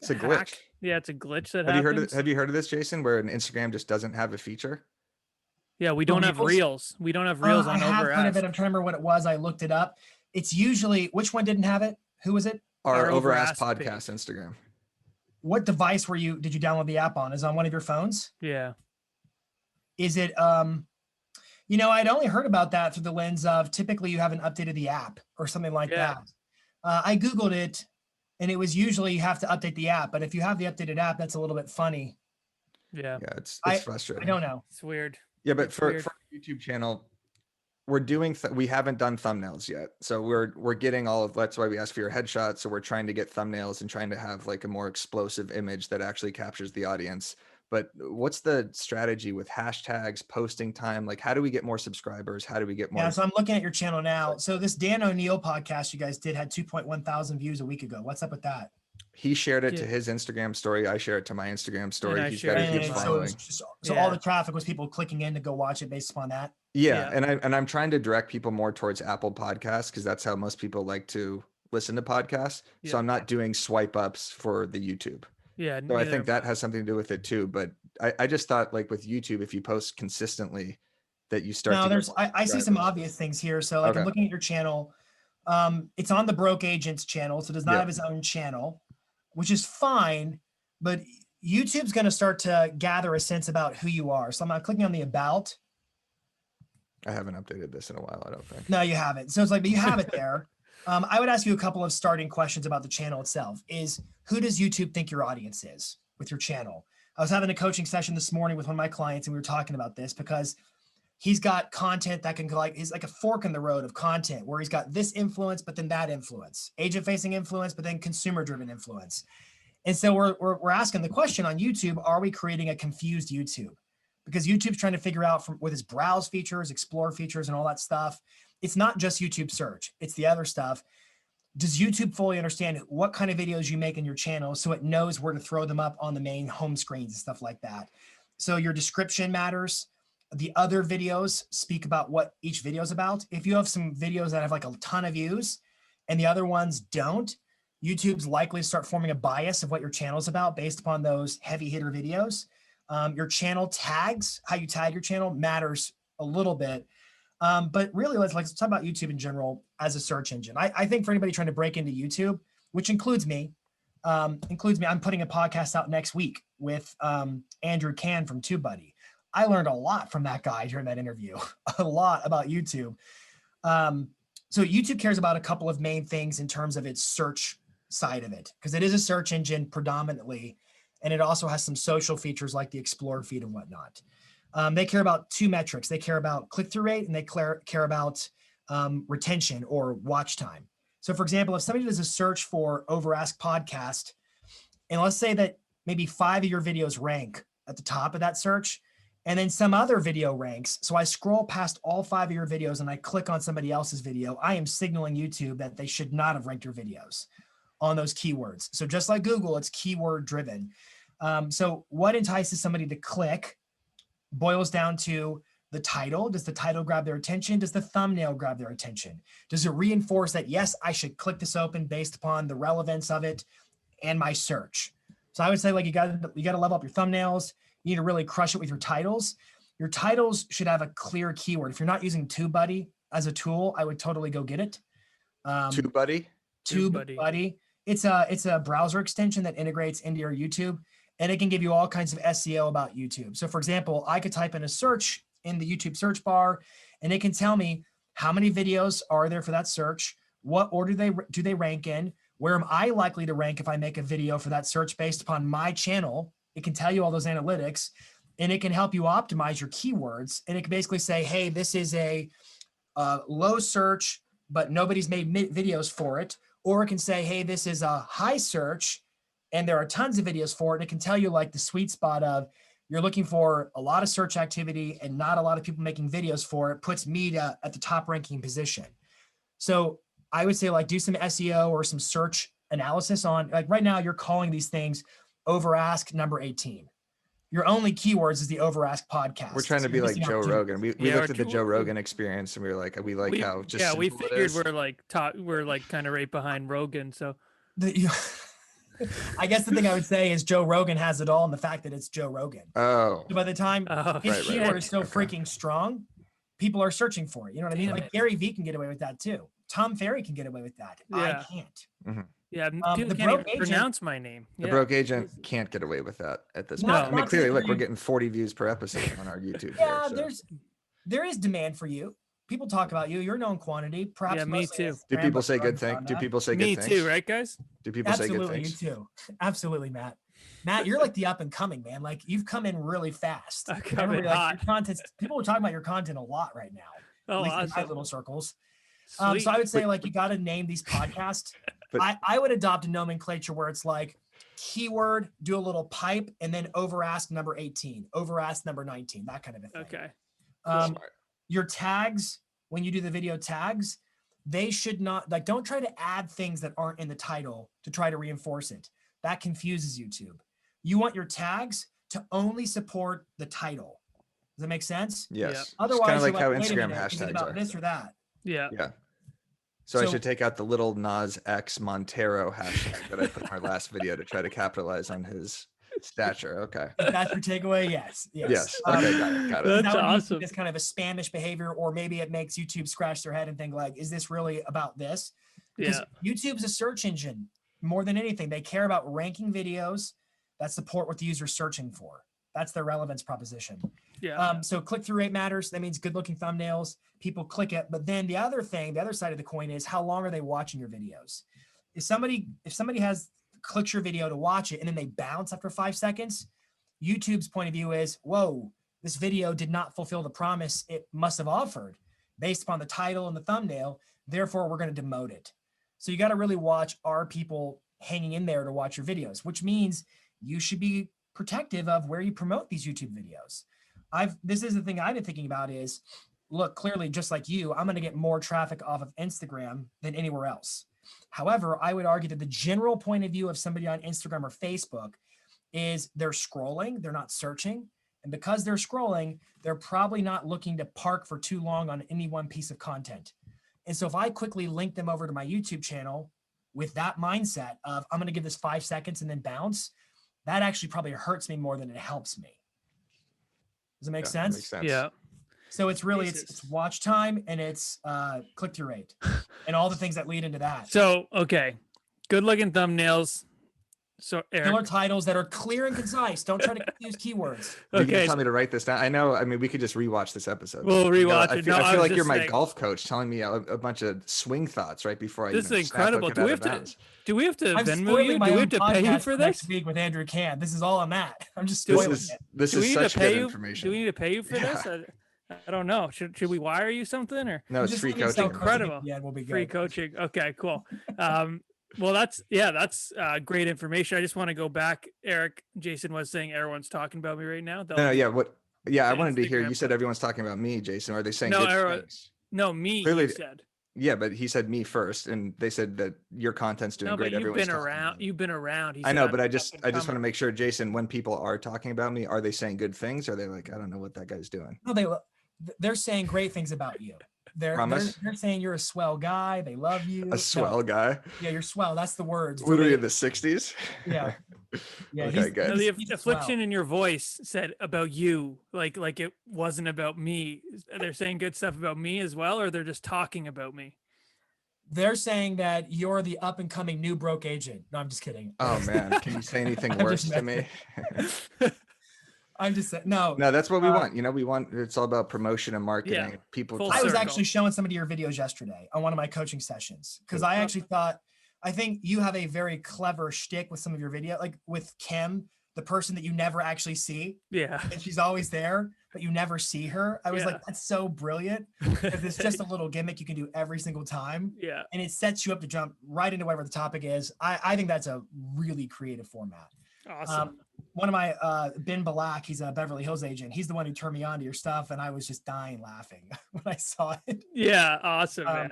It's a glitch. Yeah, it's a glitch that happens. Have you heard of this, Jason? Where an Instagram just doesn't have a feature? Yeah, we don't have reels. We don't have reels on Overask. I have heard of it. I'm trying to remember what it was. I looked it up. It's usually, which one didn't have it? Who was it? Our Overask podcast page. Instagram. What device did you download the app on? Is it on one of your phones? Yeah. Is it, I'd only heard about that through the lens of typically you haven't updated the app or something like that. I Googled it, and it was usually you have to update the app. But if you have the updated app, that's a little bit funny. Yeah, it's frustrating. I don't know. It's weird. Yeah, but for a YouTube channel, we're doing we haven't done thumbnails yet, so we're getting all of, that's why we asked for your headshot. So we're trying to get thumbnails and trying to have like a more explosive image that actually captures the audience. But what's the strategy with hashtags, posting time? Like, how do we get more subscribers? How do we get more? Yeah, so I'm looking at your channel now. So this Dan O'Neill podcast you guys did had 2.1 thousand views a week ago. What's up with that? He shared it to his Instagram story. I share it to my Instagram story. He's got a huge following. So all the traffic was people clicking in to go watch it based upon that. Yeah. And I'm trying to direct people more towards Apple Podcasts because that's how most people like to listen to podcasts. Yeah. So I'm not doing swipe ups for the YouTube. Yeah. So I think that has something to do with it too. But I just thought, like with YouTube, if you post consistently, that you start. No, I see some obvious things here. So like I'm looking at your channel. It's on the Broke Agent's channel, so it does not have his own channel, which is fine. But YouTube's going to start to gather a sense about who you are. So I'm not clicking on the about. I haven't updated this in a while, I don't think. No, you haven't. So it's like, but you have it there. I would ask you a couple of starting questions about the channel itself. Is who does YouTube think your audience is with your channel? I was having a coaching session this morning with one of my clients, and we were talking about this because he's got content that can go like, he's like a fork in the road of content where he's got this influence, but then that influence, agent facing influence, but then consumer driven influence. And so we're asking the question on YouTube, are we creating a confused YouTube? Because YouTube's trying to figure out with its browse features, explore features, and all that stuff. It's not just YouTube search, it's the other stuff. Does YouTube fully understand what kind of videos you make in your channel so it knows where to throw them up on the main home screens and stuff like that? So your description matters. The other videos speak about what each video is about. If you have some videos that have like a ton of views and the other ones don't, YouTube's likely to start forming a bias of what your channel is about based upon those heavy hitter videos. Your channel tags, how you tag your channel matters a little bit. But really, let's talk about YouTube in general as a search engine. I think for anybody trying to break into YouTube, which includes me, I'm putting a podcast out next week with Andrew Can from TubeBuddy. I learned a lot from that guy during that interview, a lot about YouTube. So YouTube cares about a couple of main things in terms of its search side of it, because it is a search engine predominantly, and it also has some social features like the Explore feed and whatnot. They care about two metrics. They care about click-through rate, and they care about retention or watch time. So for example, if somebody does a search for Over Ask Podcast, and let's say that maybe 5 of your videos rank at the top of that search, and then some other video ranks. So I scroll past all 5 of your videos and I click on somebody else's video. I am signaling YouTube that they should not have ranked your videos on those keywords. So just like Google, it's keyword driven. So what entices somebody to click boils down to the title. Does the title grab their attention? Does the thumbnail grab their attention? Does it reinforce that, yes, I should click this open based upon the relevance of it and my search? So I would say, like, you got to level up your thumbnails. You need to really crush it with your titles. Your titles should have a clear keyword. If you're not using TubeBuddy as a tool, I would totally go get it. TubeBuddy? TubeBuddy. It's a browser extension that integrates into your YouTube, and it can give you all kinds of SEO about YouTube. So for example, I could type in a search in the YouTube search bar, and it can tell me how many videos are there for that search, what order do they rank in, where am I likely to rank if I make a video for that search based upon my channel. It can tell you all those analytics, and it can help you optimize your keywords. And it can basically say, hey, this is a low search, but nobody's made videos for it. Or it can say, hey, this is a high search, and there are tons of videos for it. And it can tell you like the sweet spot of you're looking for a lot of search activity and not a lot of people making videos for it, puts me at the top ranking position. So I would say, like, do some SEO or some search analysis on, like, right now you're calling these things Over Ask number 18. Your only keywords is the Over Ask podcast. We're trying to be like Joe Rogan. We looked at the Joe Rogan experience and we were like, how just we figured we're like kind of right behind Rogan. So I guess the thing I would say is Joe Rogan has it all, and the fact that it's Joe Rogan. Oh. So by the time his keyword is so freaking strong, people are searching for it. You know what I mean? Like Gary Vee can get away with that too. Tom Ferry can get away with that. I can't. Mm-hmm. Yeah, people can't even pronounce my name. The Broke Agent can't get away with that at this point. I mean, clearly, look, we're getting 40 views per episode on our YouTube. Yeah, here, so. there is demand for you. People talk about you. You're a known quantity. Perhaps Yeah, me mostly too. Instagram, Do people but say good drugs things? on Do that. people say Me good too, things? right, guys? Do people say good Absolutely, you things? too. Absolutely, Matt. Matt, you're like the up and coming man. Like you've come in really fast. I come in Everybody, like hot. your content. People are talking about your content a lot right now. Oh, At least in my awesome. little circles. Sweet. So I would say like you got to name these podcasts. But- I would adopt a nomenclature where it's like keyword, do a little pipe, and then over ask number 18, over ask number 19, that kind of a thing. Okay. Um, your tags, when you do the video tags, they should not like, don't try to add things that aren't in the title to try to reinforce it. That confuses YouTube. You want your tags to only support the title. Does that make sense? Yes. Yeah. It's Otherwise, kind of like you're how wait a Instagram minute, is it hashtags about are. this or that? Yeah. Yeah. So I So- should take out the little Nas X Montero hashtag that I put in our last video to try to capitalize on his stature. Okay. If that's your takeaway, yes. Yes. Okay. Got it. Got it. That's that would awesome. be this kind of a Spamish behavior, or maybe it makes YouTube scratch their head and think like, is this really about this? Because YouTube's a search engine more than anything. They care about ranking videos that support what the user's searching for. That's their relevance proposition. Yeah. So click-through rate matters. That means good-looking thumbnails. People click it. But then the other thing, the other side of the coin is how long are they watching your videos? If somebody has clicks your video to watch it and then they bounce after 5 seconds, YouTube's point of view is, whoa, this video did not fulfill the promise it must have offered based upon the title and the thumbnail. Therefore, we're going to demote it. So you got to really watch, are people hanging in there to watch your videos, which means you should be protective of where you promote these YouTube videos. This is the thing I've been thinking about is, look, clearly, just like you, I'm going to get more traffic off of Instagram than anywhere else. However, I would argue that the general point of view of somebody on Instagram or Facebook is they're scrolling, they're not searching. And because they're scrolling, they're probably not looking to park for too long on any one piece of content. And so if I quickly link them over to my YouTube channel with that mindset of I'm going to give this 5 seconds and then bounce, that actually probably hurts me more than it helps me. Does it make sense? Makes sense. Yeah. So it's really, Jesus. it's watch time and it's click-through rate and all the things that lead into that. So, okay. Good looking thumbnails. So, Killer Eric. titles that are clear and concise. Don't try to confuse keywords. You can Okay. tell me to write this down. I know. I mean, we could just rewatch this episode. We'll You know, rewatch I it. feel, No, I I feel was like you're just my saying- golf coach telling me a bunch of swing thoughts right before I This even is snap incredible. hook it Do we out of have to? bounds. Do we have to I'm Venmo spoiling you? my Do we own have to pay you podcast for next this? week with Andrew Can. This is all I'm at. I'm just This spoiling This is it. this Do we is need to such pay good you? information. Do we need to pay you for Yeah. this? I don't know. Should we wire you something or No, it's Just free let me sell coaching. coaching at Incredible. the end, we'll be free good. coaching? Okay, cool. Well, that's great information. I just want to go back. Eric, Jason was saying everyone's talking about me right now. No, yeah. What? Yeah, I the wanted to hear. You Instagram said coach. everyone's talking about me, Jason. Are they saying No, good Aaron- things? No, me. Clearly- You said. Yeah, but he said me first, and they said that your content's doing No, great. but you've Everyone's been talking around. about it. You've been around. He I said, know, "I'm but I an just want to up-and-comer." make sure, Jason, when people are talking about me, are they saying good things? Or are they like, I don't know what that guy's doing? No, they're saying great things about you. They're Promise? saying you're a swell guy. They love you. A No, swell guy. yeah, you're swell. That's the words. What are we in verbatim. the 60s? Yeah. Yeah. Okay, good. No, the he's a swell. affliction in your voice said about you, like it wasn't about me. They're saying good stuff about me as well, or they're just talking about me. They're saying that you're the up and coming new broke agent. No, I'm just kidding. Oh man, can you say anything I'm worse just to me? I'm just saying, no. No, that's what we Uh, want. You know, we want, it's all about promotion and marketing. Yeah, People full talk- I was circle. actually showing some of your videos yesterday on one of my coaching sessions because I actually thought, I think you have a very clever shtick with some of your video, like with Kim, the person that you never actually see, Yeah. and she's always there, but you never see her. I was Yeah. like, that's so brilliant because it's just a little gimmick you can do every single time, Yeah. and it sets you up to jump right into whatever the topic is. I think that's a really creative format. Awesome. One of my Ben Balak, he's a Beverly Hills agent. He's the one who turned me on to your stuff, and I was just dying laughing when I saw it. Yeah. Awesome, um, man.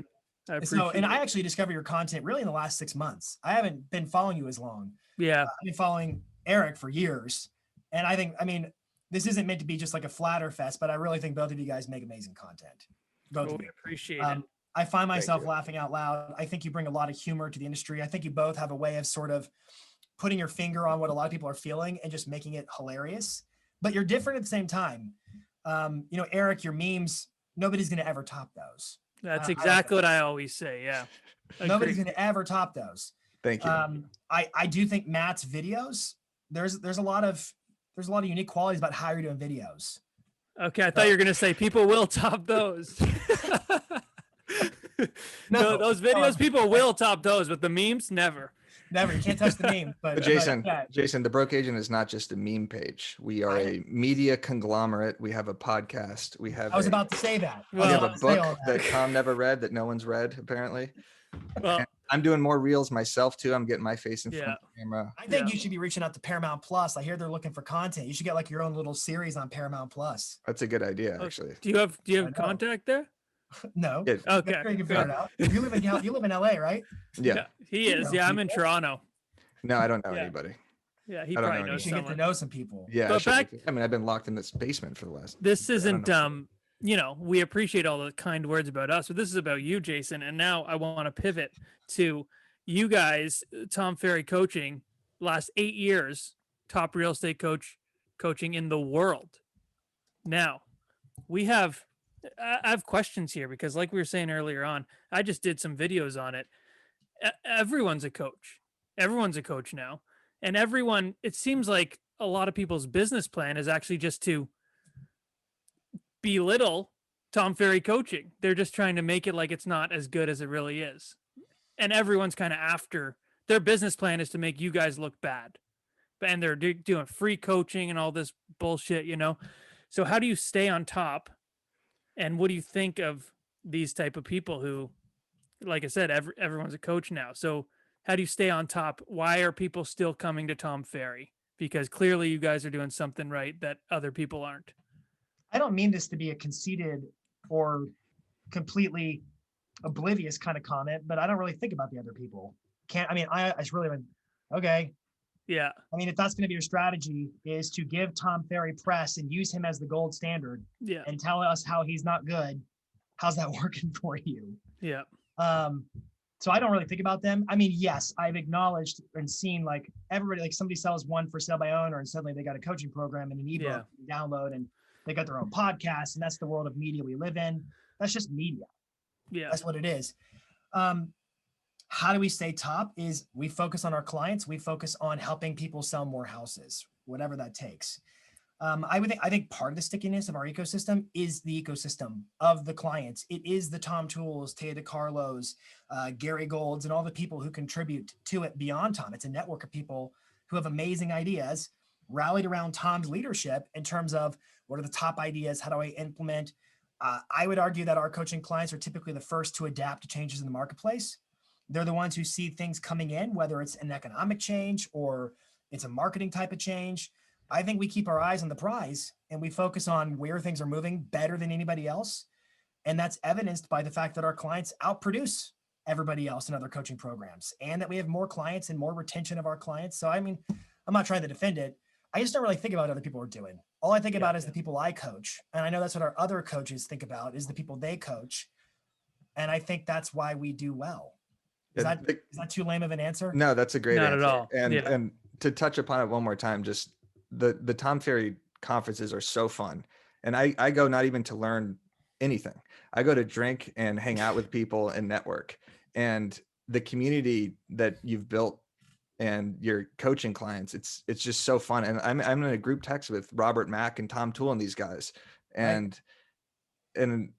I So, and appreciate I it. actually discovered your content really in the last 6 months. I haven't been following you as long. Yeah. I've been following Eric for years, and I mean, this isn't meant to be just like a flatter fest, but I really think both of you guys make amazing content. Both Well, of we you. appreciate it. I find myself you. laughing out loud. I think you bring a lot of humor to the industry. I think you both have a way of sort of putting your finger on what a lot of people are feeling and just making it hilarious. But you're different at the same time. Eric, your memes, nobody's going to ever top those. That's I like exactly that. what I always say. Yeah. Nobody's Agreed. going to ever top those. Thank you. I do think Matt's videos, there's a lot of unique qualities about how you're doing videos. Okay, I thought you were gonna say people will top those. No, those videos, people will top those, but the memes, never. Never. You can't touch the meme. But Jason, yeah. Jason, the Broke Agent is not just a meme page. We are a media conglomerate. We have a podcast. I was about to say that. We have a book that Tom never read, that no one's read, apparently. Well, and I'm doing more reels myself too. I'm getting my face in front of the camera. I think you should be reaching out to Paramount Plus. I hear they're looking for content. You should get like your own little series on Paramount Plus. That's a good idea, actually. Do you have contact there? No. Okay. You can figure it out. You live in LA, right? Yeah. He is. Yeah, I'm in Toronto. No, I don't know anybody. Yeah, he probably knows. You should get to know some people. Yeah, but I mean, I've been locked in this basement for the last. This isn't we appreciate all the kind words about us, but this is about you, Jason. And now I want to pivot to you guys, Tom Ferry Coaching, last 8 years, top real estate coaching in the world. Now, I have questions here because, like we were saying earlier on, I just did some videos on it. Everyone's a coach. Everyone's a coach now. And it seems like a lot of people's business plan is actually just to belittle Tom Ferry Coaching. They're just trying to make it like it's not as good as it really is. And everyone's kind of after, their business plan is to make you guys look bad. And they're doing free coaching and all this bullshit, So how do you stay on top? And what do you think of these type of people who, like I said, everyone's a coach now. So how do you stay on top? Why are people still coming to Tom Ferry? Because clearly you guys are doing something right that other people aren't. I don't mean this to be a conceited or completely oblivious kind of comment, but I don't really think about the other people. I just really went, okay. Yeah. I mean, if that's going to be your strategy, is to give Tom Ferry press and use him as the gold standard and tell us how he's not good, how's that working for you? Yeah. So I don't really think about them. I mean, yes, I've acknowledged and seen like everybody, like somebody sells one for sale by owner and suddenly they got a coaching program and an ebook to download and they got their own podcast, and that's the world of media we live in. That's just media. Yeah. That's what it is. How do we stay top is we focus on our clients. We focus on helping people sell more houses, whatever that takes. I think part of the stickiness of our ecosystem is the ecosystem of the clients. It is the Tom Tools, Taya DeCarlos, Gary Golds, and all the people who contribute to it beyond Tom. It's a network of people who have amazing ideas rallied around Tom's leadership in terms of what are the top ideas? How do I implement? I would argue that our coaching clients are typically the first to adapt to changes in the marketplace. They're the ones who see things coming in, whether it's an economic change or it's a marketing type of change. I think we keep our eyes on the prize and we focus on where things are moving better than anybody else. And that's evidenced by the fact that our clients outproduce everybody else in other coaching programs and that we have more clients and more retention of our clients. So, I mean, I'm not trying to defend it. I just don't really think about what other people are doing. All I think about is the people I coach. And I know that's what our other coaches think about is the people they coach. And I think that's why we do well. Is that too lame of an answer? No, that's a great answer. Not at all. And to touch upon it one more time, just the Tom Ferry conferences are so fun. And I go not even to learn anything. I go to drink and hang out with people and network. And the community that you've built and your coaching clients, it's just so fun. And I'm in a group text with Robert Mack and Tom Toole and these guys. And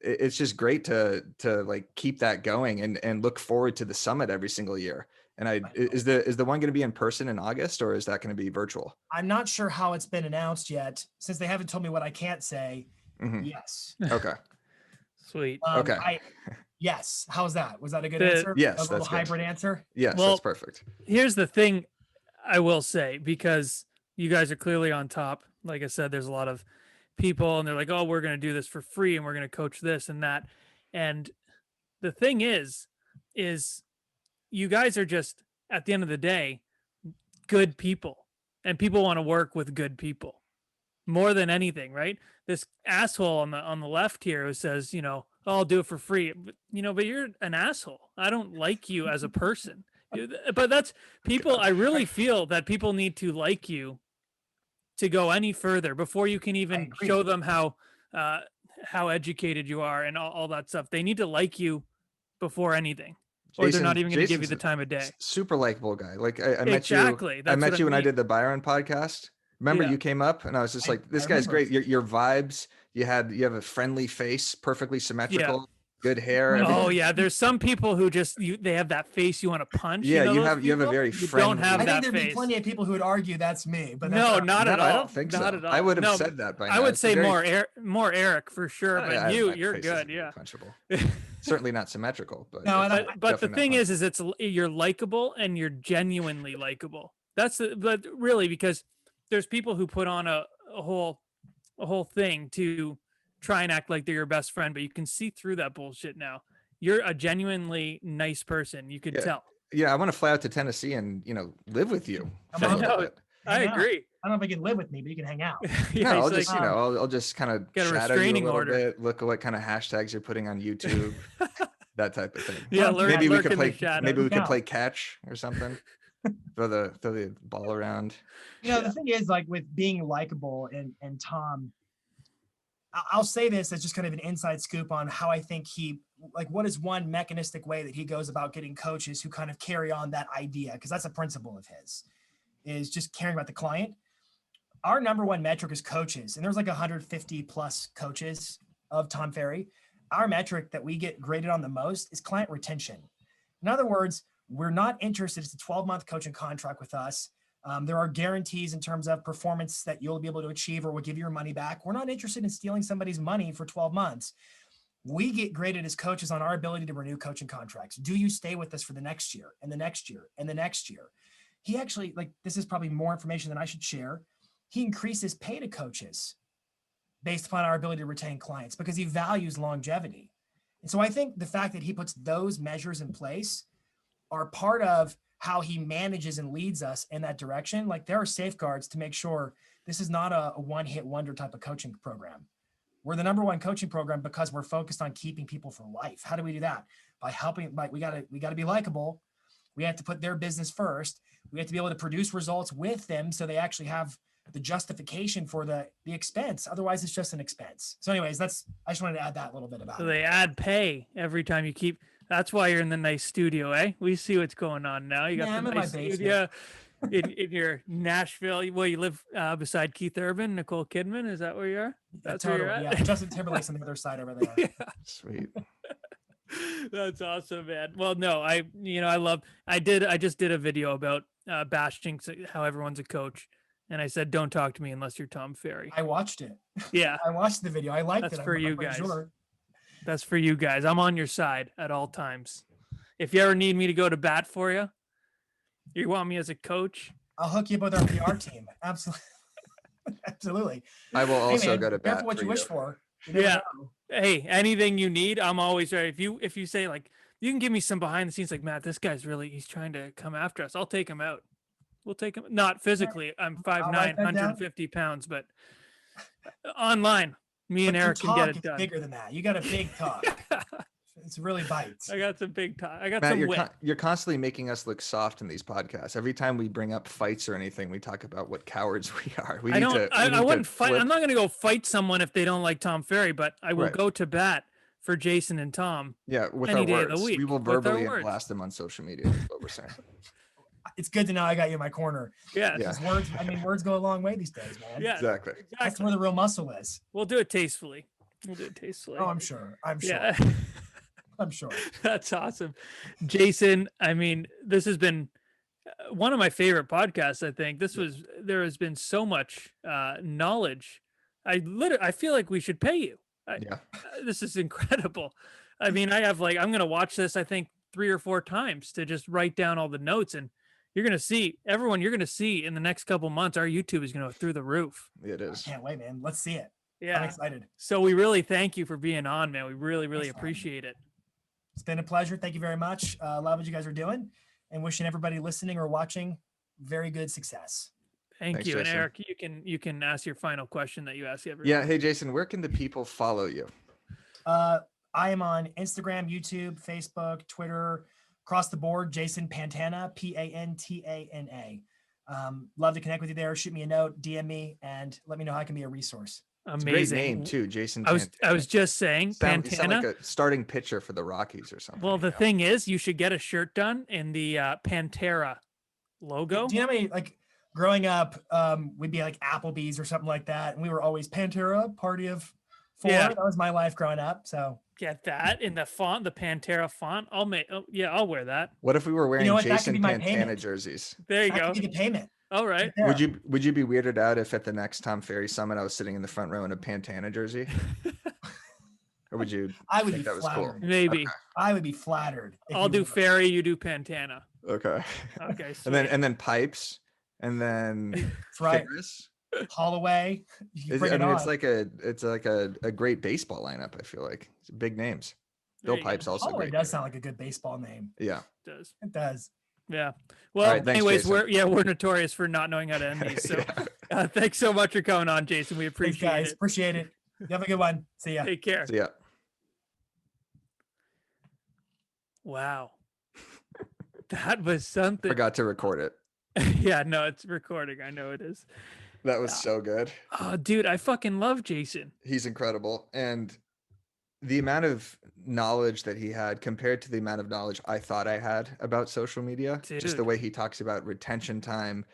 it's just great to like keep that going and look forward to the summit every single year. And is the one going to be in person in August or is that going to be virtual? I'm not sure how it's been announced yet, since they haven't told me what I can't say. Mm-hmm. Yes. Okay. Sweet. Okay. Yes. How's that? Was that a good answer? Yes. A little hybrid answer? Yes, that's perfect. Here's the thing I will say, because you guys are clearly on top. Like I said, there's a lot of people and they're like, oh, we're going to do this for free and we're going to coach this and that. And the thing is you guys are just, at the end of the day, good people, and people want to work with good people more than anything, right? This asshole on the left here who says, oh, I'll do it for free, but you're an asshole. I don't like you as a person. But that's people. I really feel that people need to like you to go any further before you can even show them how educated you are and all that stuff. They need to like you before anything, or they're not even going to give you the time of day. Super likable guy. Like I met you. Exactly. I met you when I did the Byron podcast. Remember you came up and I was just like, this guy's great. Your vibes, you have a friendly face, perfectly symmetrical, good hair. Oh yeah, there's some people who just they have that face you want to punch. Yeah, you have a very friendly. Don't have I that think there'd face. be plenty of people who would argue that's me, but no, not at all. I don't think so. Not at all. I would have said that by now. I would say more Eric for sure, but you're good. Yeah, punchable. Certainly not symmetrical, but no. But the thing is you're likable and you're genuinely likable. But really, because there's people who put on a whole thing to try and act like they're your best friend, but you can see through that bullshit now. You're a genuinely nice person. You could tell. Yeah, I want to fly out to Tennessee and live with you. I agree. I don't know if you can live with me, but you can hang out. I'll just I'll just kind of get a shadow restraining you a little order. bit. Look at what kind of hashtags you're putting on YouTube, that type of thing. Yeah, maybe we could play. Maybe we could play catch or something. throw the ball around. The thing is, like with being likable and Tom, I'll say this as just kind of an inside scoop on how I think what is one mechanistic way that he goes about getting coaches who kind of carry on that idea, because that's a principle of his, is just caring about the client. Our number one metric is coaches, and there's like 150 plus coaches of Tom Ferry. Our metric that we get graded on the most is client retention. In other words, we're not interested. It's a 12-month coaching contract with us. There are guarantees in terms of performance that you'll be able to achieve or we'll give you your money back. We're not interested in stealing somebody's money for 12 months. We get graded as coaches on our ability to renew coaching contracts. Do you stay with us for the next year and the next year and the next year? He actually, this is probably more information than I should share. He increases pay to coaches based upon our ability to retain clients because he values longevity. And so I think the fact that he puts those measures in place are part of how he manages and leads us in that direction. Like there are safeguards to make sure this is not a one-hit wonder type of coaching program. We're the number one coaching program because we're focused on keeping people for life. How do we do that? By helping, we gotta be likable. We have to put their business first. We have to be able to produce results with them so they actually have the justification for the expense. Otherwise, it's just an expense. So anyways, I just wanted to add that little bit about it. So they add pay every time you keep. That's why you're in the nice studio, eh? We see what's going on now. You got the nice studio in your Nashville. Well, you live beside Keith Urban, Nicole Kidman. Is that where you are? That's totally, where you're at? Yeah, Justin Timberlake's on the other side over there. Yeah. Sweet. That's awesome, man. Well, no, I just did a video about bashing how everyone's a coach. And I said, don't talk to me unless you're Tom Ferry. I watched it. Yeah. I watched the video. I liked it. That's for you guys. Sure. That's for you guys. I'm on your side at all times. If you ever need me to go to bat for you, you want me as a coach, I'll hook you up with our PR team. Absolutely. Absolutely. I will also go to bat. Careful what you wish for. Yeah. Hey, anything you need, I'm always ready. If you say like, you can give me some behind the scenes, like, Matt, this guy's he's trying to come after us. I'll take him out. We'll take him. Not physically. I'm 5'9", 150 pounds, but online, me and Eric can get it done. Bigger than that. You got a big talk. It's really bites. I got some big talk. I got Matt, some you're constantly making us look soft in these podcasts. Every time we bring up fights or anything, we talk about what cowards we are. I wouldn't fight. I'm not going to go fight someone if they don't like Tom Ferry, but I will go to bat for Jason and Tom. Yeah, with any our day words. of the week. We will verbally blast them on social media. That's what we're saying. It's good to know I got you in my corner. Yeah. Words go a long way these days, man. Yeah, exactly. That's where the real muscle is. We'll do it tastefully. Oh, I'm sure. Yeah. I'm sure. That's awesome. Jason, I mean, this has been one of my favorite podcasts, I think. There has been so much knowledge. I feel like we should pay you. This is incredible. I mean, I'm going to watch this, I think, 3 or 4 times to just write down all the notes, and you're going to see in the next couple months, our YouTube is going to go through the roof. It is. I can't wait, man. Let's see it. Yeah. I'm excited. So we really thank you for being on, man. We really, really appreciate it. It's been a pleasure. Thank you very much. Love what you guys are doing, and wishing everybody listening or watching very good success. Thanks, you. Jason. And Eric, you can ask your final question that you ask everyone. Yeah. Hey, Jason, where can the people follow you? I am on Instagram, YouTube, Facebook, Twitter, across the board. Jason Pantana, Pantana. Love to connect with you there. Shoot me a note, DM me, and let me know how I can be a resource. Amazing. It's a great name too, Jason. I was just saying, Pantana. You sound like a starting pitcher for the Rockies or something. Well, the thing is, you should get a shirt done in the Pantera logo. Do you know how many growing up, we'd be like Applebee's or something like that, and we were always Pantera, Party of Four. Yeah. That was my life growing up. So get that in the font, the Pantera font. I'll wear that. What if we were wearing You know what? That could Jason be my Pantana payment. jerseys? There you That go. could be the payment. All right. Right there. Would you be weirded out if at the next Tom Ferry summit I was sitting in the front row in a Pantana jersey? Or would you I would think be that was cool? flattered. Maybe. I would be flattered. if I'll you do were. Ferry, you do Pantana. Okay. Okay. and then pipes, and then That's right. Ferris. Holloway. You bring I it mean, on. it's like a great baseball lineup. I feel like it's big names. There Bill you Pipes go. also Holloway great. does name. sound like a good baseball name. Yeah. It does. It does. Yeah. Well, right, thanks, anyways, Jason. we're notorious for not knowing how to end these. So thanks so much for coming on, Jason. We Thanks, appreciate guys. it. Appreciate it. You have a good one. See ya. Take care. So yeah. Wow. That was something. Forgot to record it. Yeah, no, it's recording. I know it is. That was so good. Oh, dude, I fucking love Jason. He's incredible. And the amount of knowledge that he had compared to the amount of knowledge I thought I had about social media, just the Dude. way he talks about retention time,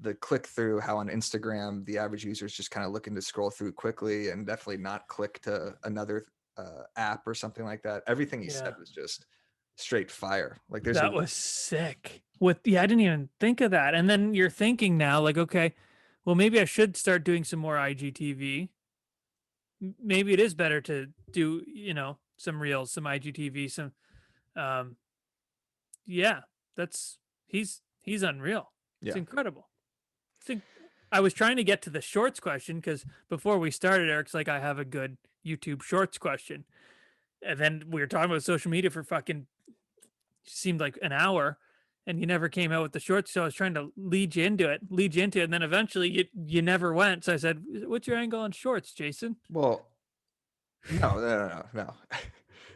the click through, how on Instagram, the average user is just kind of looking to scroll through quickly and definitely not click to another app or something like that. Everything he said was just straight fire. Like That was sick. I didn't even think of that. And then you're thinking now, like, okay, well, maybe I should start doing some more IGTV. Maybe it is better to do, some reels, some IGTV, some, yeah, he's unreal. It's Yeah. incredible. I was trying to get to the shorts question because before we started, Eric's like, I have a good YouTube shorts question. And then we were talking about social media for fucking seemed like an hour, and you never came out with the shorts. So I was trying to lead you into it, and then eventually you never went. So I said, "What's your angle on shorts, Jason?" Well, no.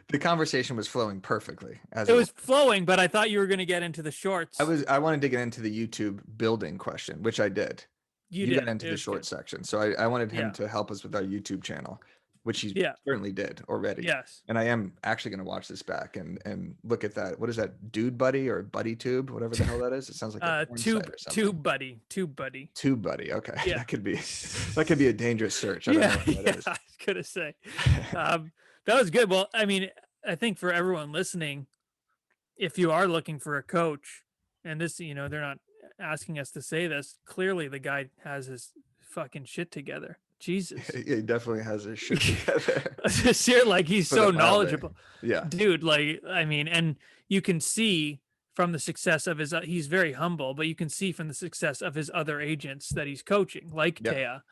The conversation was flowing perfectly. It was flowing, but I thought you were going to get into the shorts. I wanted to get into the YouTube building question, which I did. You got into the short section. So I wanted him to help us with our YouTube channel, which he certainly did already. Yes. And I am actually going to watch this back and look at that. What is that? Dude Buddy or Buddy Tube? Whatever the hell that is. It sounds like a porn site or something. Tube Buddy. Tube Buddy. Okay. Yeah. That could be a dangerous search. I don't know what that is. I was going to say. That was good. Well, I mean, I think for everyone listening, if you are looking for a coach, and this, they're not asking us to say this, clearly the guy has his fucking shit together. Jesus. He definitely has his shit together. Like he's so knowledgeable. Yeah. Dude, like, I mean, and you can see from the success of he's very humble, but you can see from the success of his other agents that he's coaching, like Taya,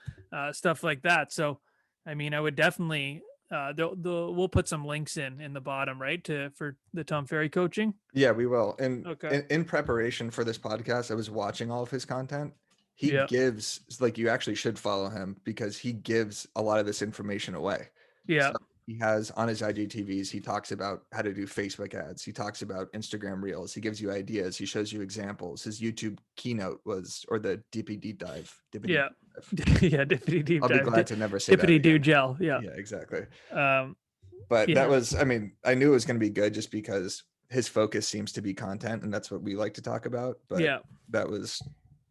stuff like that. So, I mean, I would definitely, we'll put some links in the bottom, right, for the Tom Ferry coaching. Yeah, we will. And in preparation for this podcast, I was watching all of his content. He gives, like, you actually should follow him because he gives a lot of this information away. Yeah. So he has on his IGTVs, he talks about how to do Facebook ads. He talks about Instagram reels. He gives you ideas. He shows you examples. His YouTube keynote or the Dippy Deep Dive. Dippy Deep Dive. I'll be glad to never say Dippity Do Gel. Yeah. Yeah, exactly. But that was, I mean, I knew it was going to be good just because his focus seems to be content, and that's what we like to talk about. But that was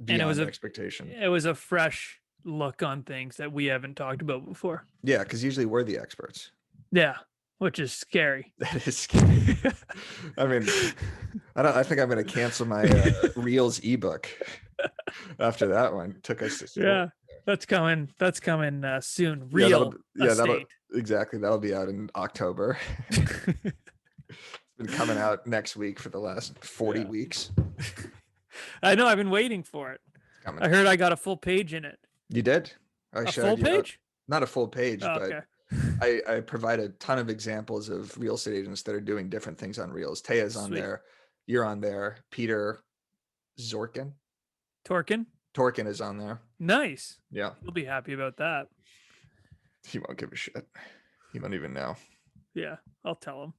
beyond expectation. It was a fresh look on things that we haven't talked about before. Yeah, because usually we're the experts. Yeah, which is scary. That is scary. I mean, I think I'm going to cancel my Reels ebook after that one. Took us to school. Yeah, that's coming soon. That'll be out in October. It's been coming out next week for the last 40 weeks. I know. I've been waiting for it. I heard I got a full page in it. You did? A full page? Not a full page, but okay. I provide a ton of examples of real estate agents that are doing different things on Reels. Taya's on there. You're on there. Peter Torkin is on there. Nice. Yeah. You'll be happy about that. He won't give a shit. He won't even know. Yeah, I'll tell him.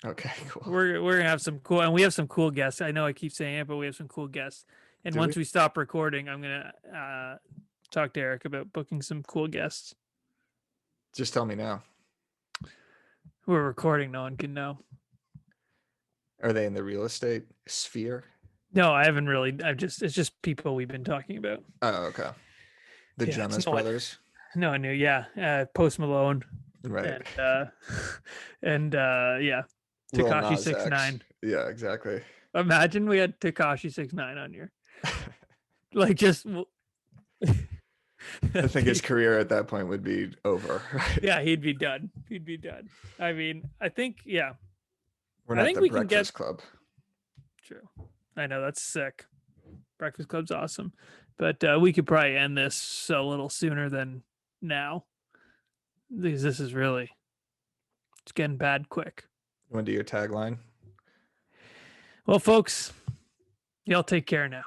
Okay, cool. We're gonna have some cool, and we have some cool guests. I know I keep saying it, but we have some cool guests. And once we stop recording, I'm gonna talk to Eric about booking some cool guests. Just tell me now. We're recording. No one can know. Are they in the real estate sphere? No, I haven't really. It's just people we've been talking about. Oh, okay. The Yeah, it's Jonas Brothers. No, I knew. Yeah, Post Malone. Right. And yeah, Lil Tekashi Nas 6ix9ine. X. Yeah, exactly. Imagine we had Tekashi 6ix9ine on here. Like just. I think his career at that point would be over. Right? Yeah, he'd be done. He'd be done. I mean, I think, yeah. We're not I think the we Breakfast can get Club. True. I know that's sick. Breakfast Club's awesome, but we could probably end this a little sooner than now because this is really it's getting bad quick. You want to do your tagline? Well, folks, y'all take care now.